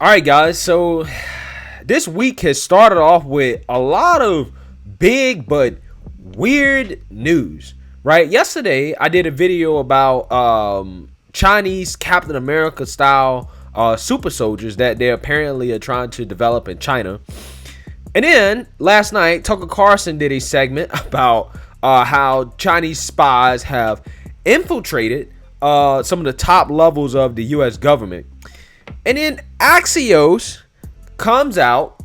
All right, guys. So this week has started off with a lot of big but weird news, right? Yesterday, I did a video about Chinese Captain America style super soldiers that they apparently are trying to develop in China. And then last night, Tucker Carlson did a segment about how Chinese spies have infiltrated some of the top levels of the U.S. government. And then Axios comes out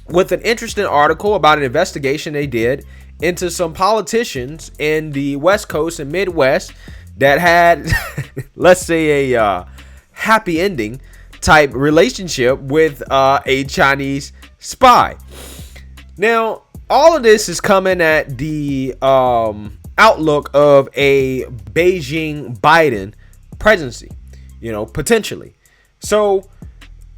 with an interesting article about an investigation they did into some politicians in the West Coast and Midwest that had, let's say, a happy ending type relationship with a Chinese spy. Now, all of this is coming at the outlook of a Beijing Biden presidency, potentially. So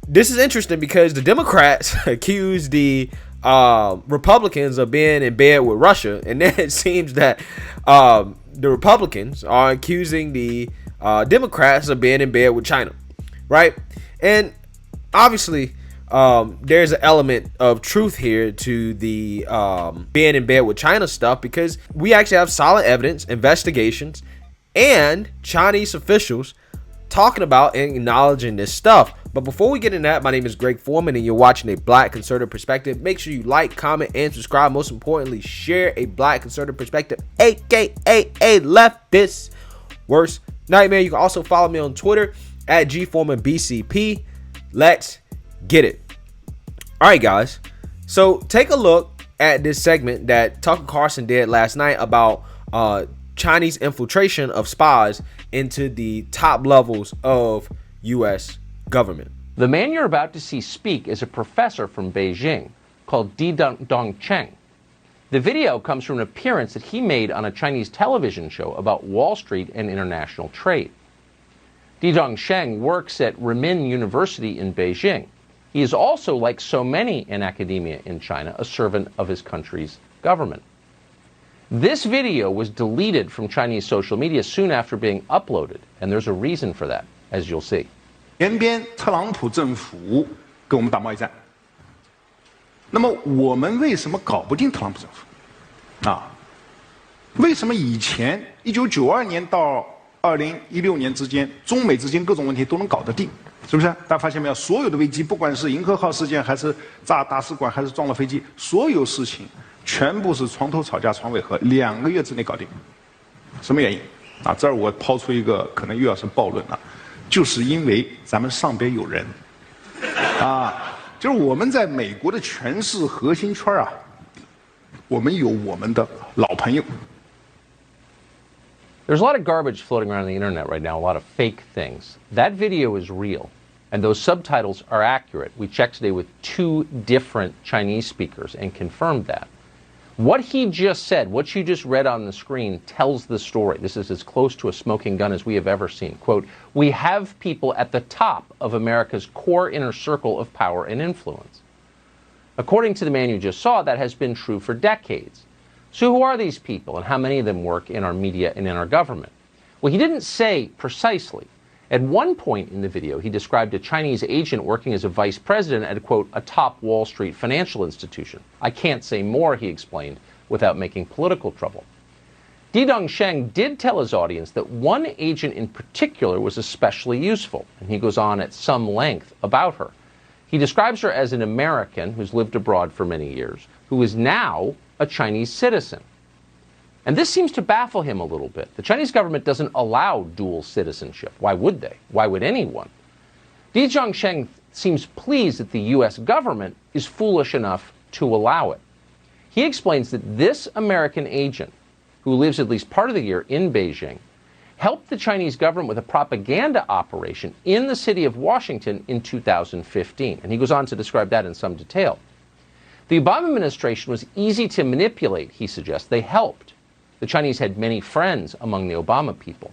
this is interesting because the Democrats accuse the Republicans of being in bed with Russia, and then it seems that the Republicans are accusing the Democrats of being in bed with China, right? And obviously, there's an element of truth here to the being in bed with China stuff, because we actually have solid evidence, investigations, and Chinese officials talking about and acknowledging this stuff. But before we get into that, my name is Greg Foreman, and you're watching A Black Conservative Perspective. Make sure you like, comment, and subscribe. Most importantly, share A Black Conservative Perspective, aka a leftist worst nightmare. You can also follow me on Twitter at GForemanBCP. Let's get it. All right, guys. So take a look at this segment that Tucker Carlson did last night about Chinese infiltration of spies into the top levels of U.S. government. The man you're about to see speak is a professor from Beijing called Dongcheng. The video comes from an appearance that he made on a Chinese television show about Wall Street and international trade. Dongcheng works at Renmin University in Beijing. He is also, like so many in academia in China, a servant of his country's government. This video was deleted from Chinese social media soon after being uploaded, and there's a reason for that, as you'll see. 前边特朗普政府跟我们打贸易战，那么我们为什么搞不定特朗普政府？啊，为什么以前1992年到2016年之间，中美之间各种问题都能搞得定？是不是？大家发现没有？所有的危机，不管是银河号事件，还是炸大使馆，还是撞了飞机，所有事情全部是床头吵架床尾和，2个月之内搞定。什么原因？啊，这儿我抛出一个可能又要是暴论了，就是因为咱们上边有人，啊，就是我们在美国的权势核心圈啊，我们有我们的老朋友。There's a lot of garbage floating around the internet right now, a lot of fake things. That video is real, and those subtitles are accurate. We checked today with 2 different Chinese speakers and confirmed that. What he just said, what you just read on the screen, tells the story. This is as close to a smoking gun as we have ever seen. Quote, we have people at the top of America's core inner circle of power and influence. According to the man you just saw, that has been true for decades. So who are these people, and how many of them work in our media and in our government? Well, he didn't say precisely. At one point in the video, he described a Chinese agent working as a vice president at, quote, a top Wall Street financial institution. I can't say more, he explained, without making political trouble. Dongcheng did tell his audience that one agent in particular was especially useful, and he goes on at some length about her. He describes her as an American who's lived abroad for many years, who is now a Chinese citizen. And this seems to baffle him a little bit. The Chinese government doesn't allow dual citizenship. Why would they? Why would anyone? Dongcheng seems pleased that the U.S. government is foolish enough to allow it. He explains that this American agent, who lives at least part of the year in Beijing, helped the Chinese government with a propaganda operation in the city of Washington in 2015. And he goes on to describe that in some detail. The Obama administration was easy to manipulate, he suggests. They helped. The Chinese had many friends among the Obama people.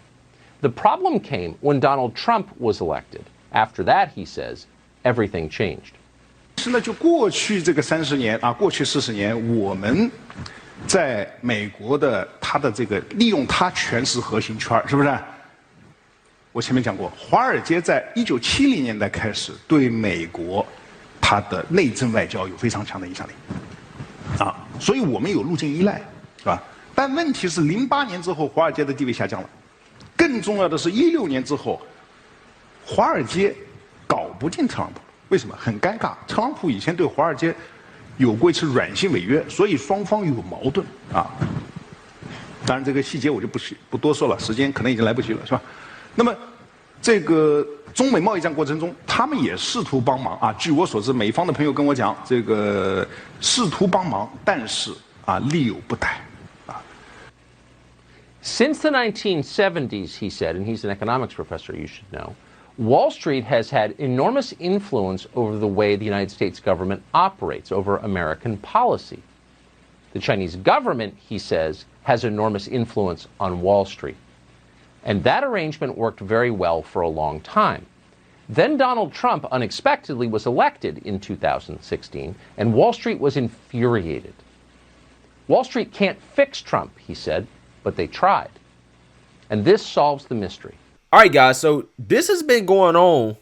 The problem came when Donald Trump was elected. After that, he says, everything changed. 是呢，就过去这个30年啊，过去40年，我们在美国的他的这个利用他权势核心圈，是不是？我前面讲过，华尔街在1970年代开始对美国它的内政外交有非常强的影响力，所以我们有路径依赖，是吧？但问题是，08年之后，华尔街的地位下降了。更重要的是，16年之后，华尔街搞不定特朗普，为什么？很尴尬。特朗普以前对华尔街有过一次软性违约，所以双方有矛盾啊。当然，这个细节我就不多说了，时间可能已经来不及了，是吧？那么，这个中美贸易战过程中，他们也试图帮忙啊。据我所知，美方的朋友跟我讲，这个试图帮忙，但是力有不逮。Since the 1970s, he said, and he's an economics professor, you should know, Wall Street has had enormous influence over the way the United States government operates, over American policy. The Chinese government, he says, has enormous influence on Wall Street. And that arrangement worked very well for a long time. Then Donald Trump unexpectedly was elected in 2016, and Wall Street was infuriated. Wall Street can't fix Trump, he said, but they tried. And this solves the mystery. All right, guys, so this has been going on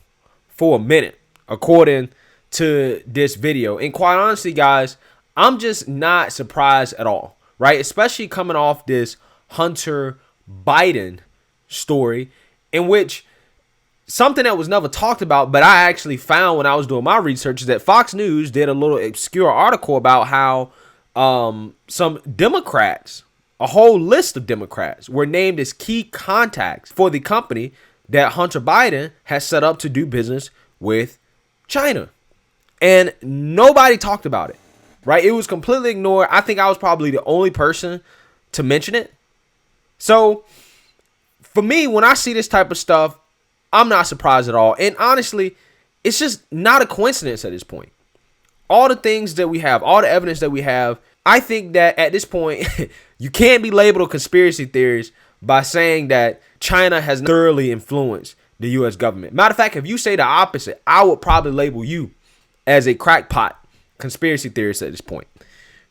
for a minute, according to this video. And quite honestly, guys, I'm just not surprised at all, right? Especially coming off this Hunter Biden story, in which something that was never talked about, but I actually found when I was doing my research, is that Fox News did a little obscure article about how some Democrats, a whole list of Democrats, were named as key contacts for the company that Hunter Biden has set up to do business with China. And nobody talked about it, right? It was completely ignored. I think I was probably the only person to mention it. So for me, when I see this type of stuff, I'm not surprised at all. And honestly, it's just not a coincidence at this point. All the things that we have, all the evidence that we have, I think that at this point, you can't be labeled a conspiracy theorist by saying that China has thoroughly influenced the U.S. government. Matter of fact, if you say the opposite, I would probably label you as a crackpot conspiracy theorist at this point.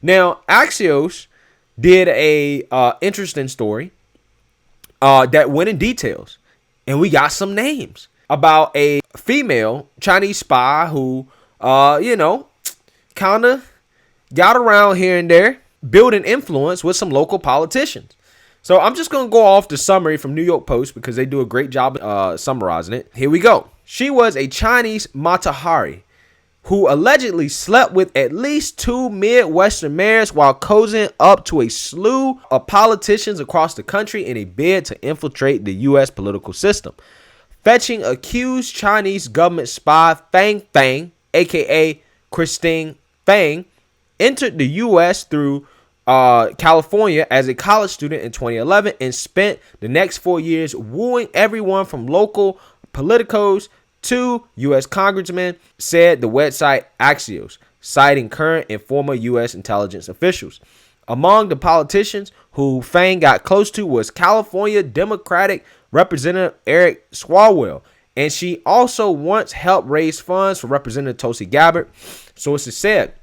Now, Axios did a interesting story that went in details, and we got some names about a female Chinese spy who, kind of got around here and there, building influence with some local politicians. So I'm just going to go off the summary from New York Post because they do a great job summarizing it. Here we go. She was a Chinese Matahari who allegedly slept with at least 2 Midwestern mayors while cozying up to a slew of politicians across the country in a bid to infiltrate the U.S. political system. Fetching accused Chinese government spy Fang Fang, a.k.a. Christine Fang, entered the U.S. through California as a college student in 2011 and spent the next 4 years wooing everyone from local politicos to U.S. congressmen, said the website Axios, citing current and former U.S. intelligence officials. Among the politicians who Fang got close to was California Democratic Representative Eric Swalwell, and she also once helped raise funds for Representative Tulsi Gabbard. Sources said,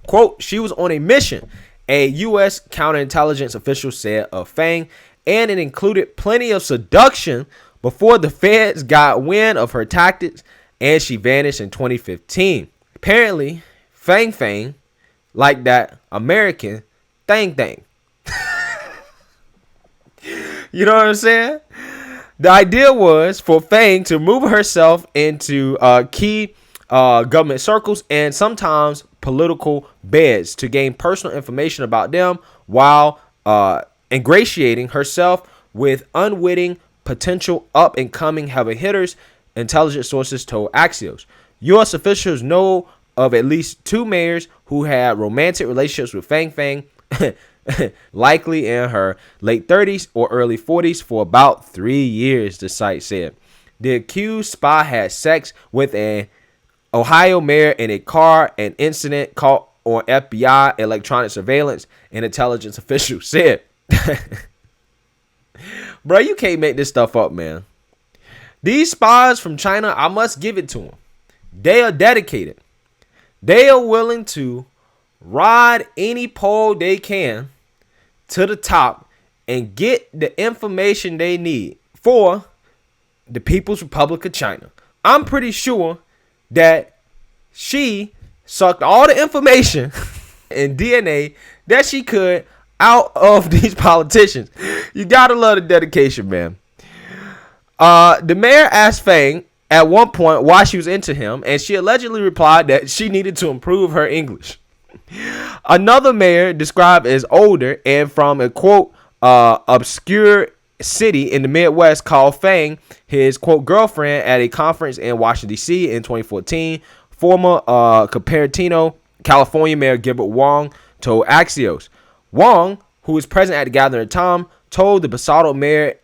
quote, she was on a mission, a U.S. counterintelligence official said of Fang, and it included plenty of seduction before the feds got wind of her tactics, and she vanished in 2015. Apparently, Fang Fang like that American Thang Thang. You know what I'm saying? The idea was for Fang to move herself into key government circles and sometimes political beds to gain personal information about them while ingratiating herself with unwitting potential up-and-coming heavy hitters, intelligence sources told Axios. U.S. officials know of at least 2 mayors who had romantic relationships with Fang Fang, likely in her late 30s or early 40s, for about 3 years, the site said. The accused spy had sex with an Ohio mayor in a car, an incident caught on FBI electronic surveillance, an intelligence official said. Bro, you can't make this stuff up, man. These spies from China, I must give it to them. They are dedicated. They are willing to ride any pole they can to the top and get the information they need for the People's Republic of China. I'm pretty sure that she sucked all the information and DNA that she could out of these politicians. You gotta love the dedication, man. The mayor asked Fang at one point why she was into him, and she allegedly replied that she needed to improve her English. Another mayor, described as older and from a quote obscure city in the Midwest, called Fang his quote girlfriend at a conference in Washington D.C. in 2014. Former Cupertino, California Mayor Gilbert Wong told Axios. Wong, who was present at the gathering at the time, told the besotthled mayor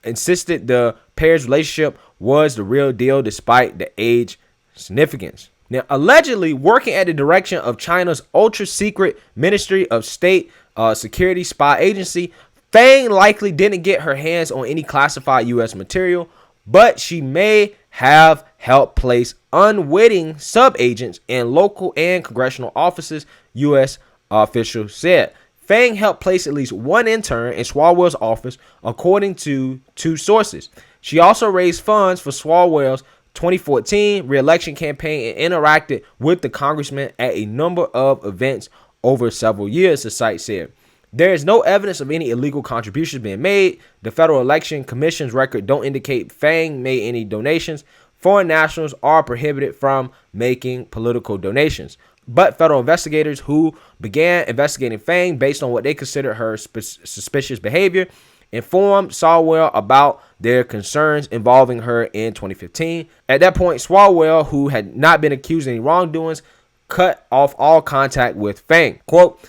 insisted the pair's relationship was the real deal despite the age significance. Now, allegedly working at the direction of China's ultra-secret Ministry of State Security spy agency, Fang likely didn't get her hands on any classified U.S. material, but she may have helped place unwitting sub-agents in local and congressional offices, U.S. officials said. Fang helped place at least one intern in Swalwell's office, according to two sources. She also raised funds for Swalwell's 2014 re-election campaign and interacted with the congressman at a number of events over several years, the site said. There is no evidence of any illegal contributions being made. The Federal Election Commission's record don't indicate Fang made any donations. Foreign nationals are prohibited from making political donations. But federal investigators who began investigating Fang based on what they considered her suspicious behavior informed Swalwell about their concerns involving her in 2015. At that point, Swalwell, who had not been accused of any wrongdoings, cut off all contact with Fang. Quote,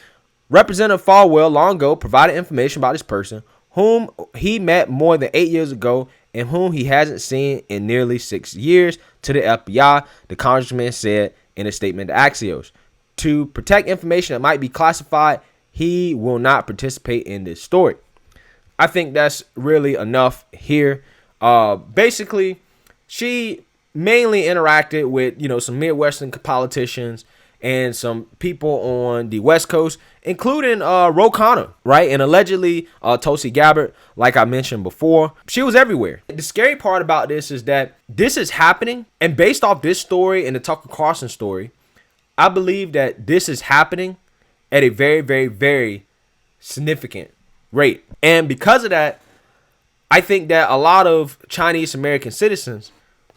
Representative Swalwell long ago provided information about this person whom he met more than 8 years ago and whom he hasn't seen in nearly 6 years to the FBI, the congressman said in a statement to Axios. To protect information that might be classified, he will not participate in this story. I think that's really enough here. Basically, she mainly interacted with, some Midwestern politicians and some people on the West Coast, including Ro Khanna, right? And allegedly Tulsi Gabbard, like I mentioned before. She was everywhere. The scary part about this is that this is happening, and based off this story and the Tucker Carlson story, I believe that this is happening at a very, very, very significant rate. And because of that, I think that a lot of Chinese American citizens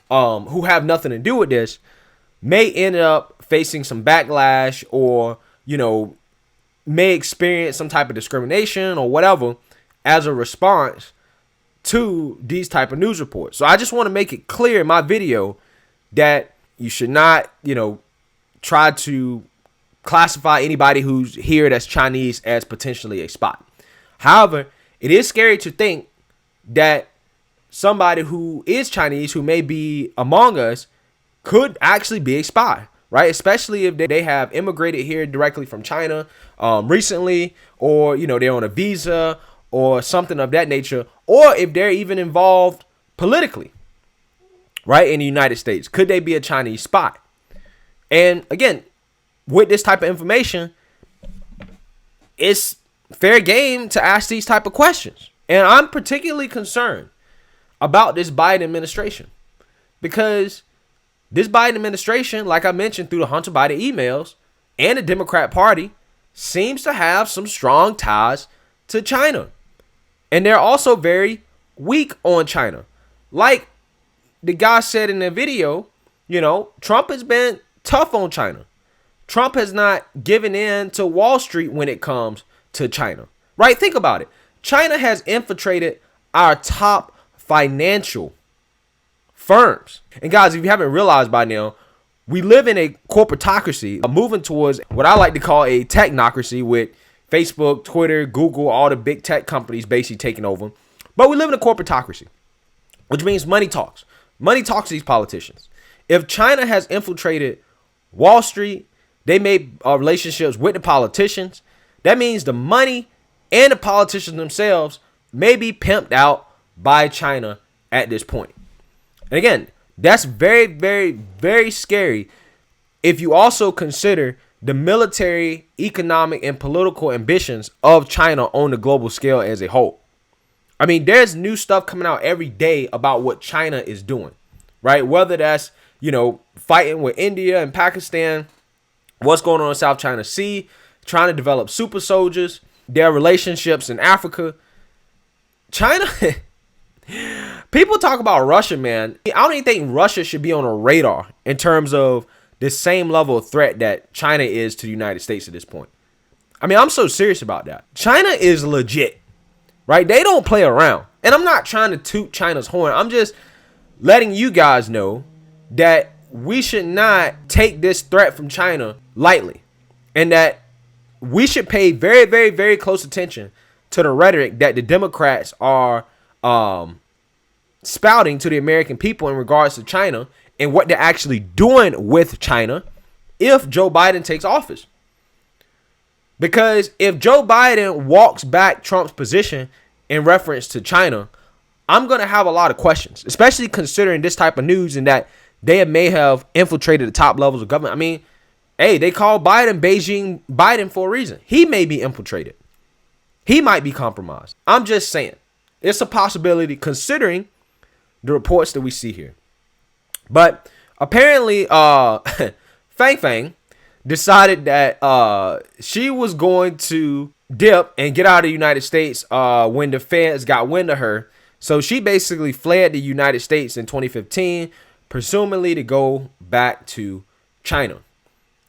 who have nothing to do with this may end up facing some backlash or, may experience some type of discrimination or whatever as a response to these type of news reports. So I just want to make it clear in my video that you should not, try to classify anybody who's here that's Chinese as potentially a spy. However, it is scary to think that somebody who is Chinese, who may be among us, could actually be a spy, right? Especially if they have immigrated here directly from China recently, or, they're on a visa or something of that nature, or if they're even involved politically, right, in the United States. Could they be a Chinese spy? And again, with this type of information, it's fair game to ask these type of questions. And I'm particularly concerned about this Biden administration, because this Biden administration, like I mentioned through the Hunter Biden emails, and the Democrat Party seems to have some strong ties to China. And they're also very weak on China. Like the guy said in the video, Trump has been tough on China. Trump has not given in to Wall Street when it comes to China, right? Think about it. China has infiltrated our top financial firms. And guys, if you haven't realized by now, we live in a corporatocracy, moving towards what I like to call a technocracy, with Facebook, Twitter, Google, all the big tech companies basically taking over. But we live in a corporatocracy, which means money talks. Money talks to these politicians. If China has infiltrated Wall Street, they made relationships with the politicians, that means the money and the politicians themselves may be pimped out by China at this point. And again, that's very, very, very scary if you also consider the military, economic, and political ambitions of China on the global scale as a whole. I mean, there's new stuff coming out every day about what China is doing, right? Whether that's, fighting with India and Pakistan, what's going on in South China Sea, trying to develop super soldiers, their relationships in Africa. China, people talk about Russia, man. I don't even think Russia should be on a radar in terms of the same level of threat that China is to the United States at this point. I mean, I'm so serious about that. China is legit, right? They don't play around. And I'm not trying to toot China's horn. I'm just letting you guys know that we should not take this threat from China lightly, and that we should pay very, very, very close attention to the rhetoric that the Democrats are spouting to the American people in regards to China and what they're actually doing with China if Joe Biden takes office. Because if Joe Biden walks back Trump's position in reference to China, I'm going to have a lot of questions, especially considering this type of news and that they may have infiltrated the top levels of government. I mean, hey, they call Biden Beijing Biden for a reason. He may be infiltrated. He might be compromised. I'm just saying. It's a possibility considering the reports that we see here. But apparently, Fang Fang decided that she was going to dip and get out of the United States when the feds got wind of her. So she basically fled the United States in 2015, presumably to go back to China.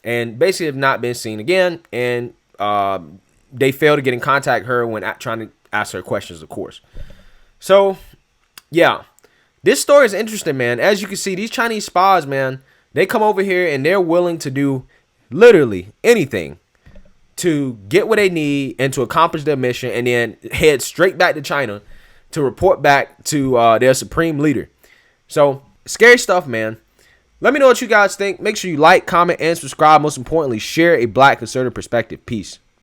And basically have not been seen again. And they failed to get in contact with her when trying to ask her questions, of course. So, yeah. This story is interesting, man. As you can see, these Chinese spies, man, they come over here and they're willing to do literally anything to get what they need and to accomplish their mission, and then head straight back to China to report back to their supreme leader. So, scary stuff, man. Let me know what you guys think. Make sure you like, comment, and subscribe. Most importantly, share a Black conservative perspective. Peace.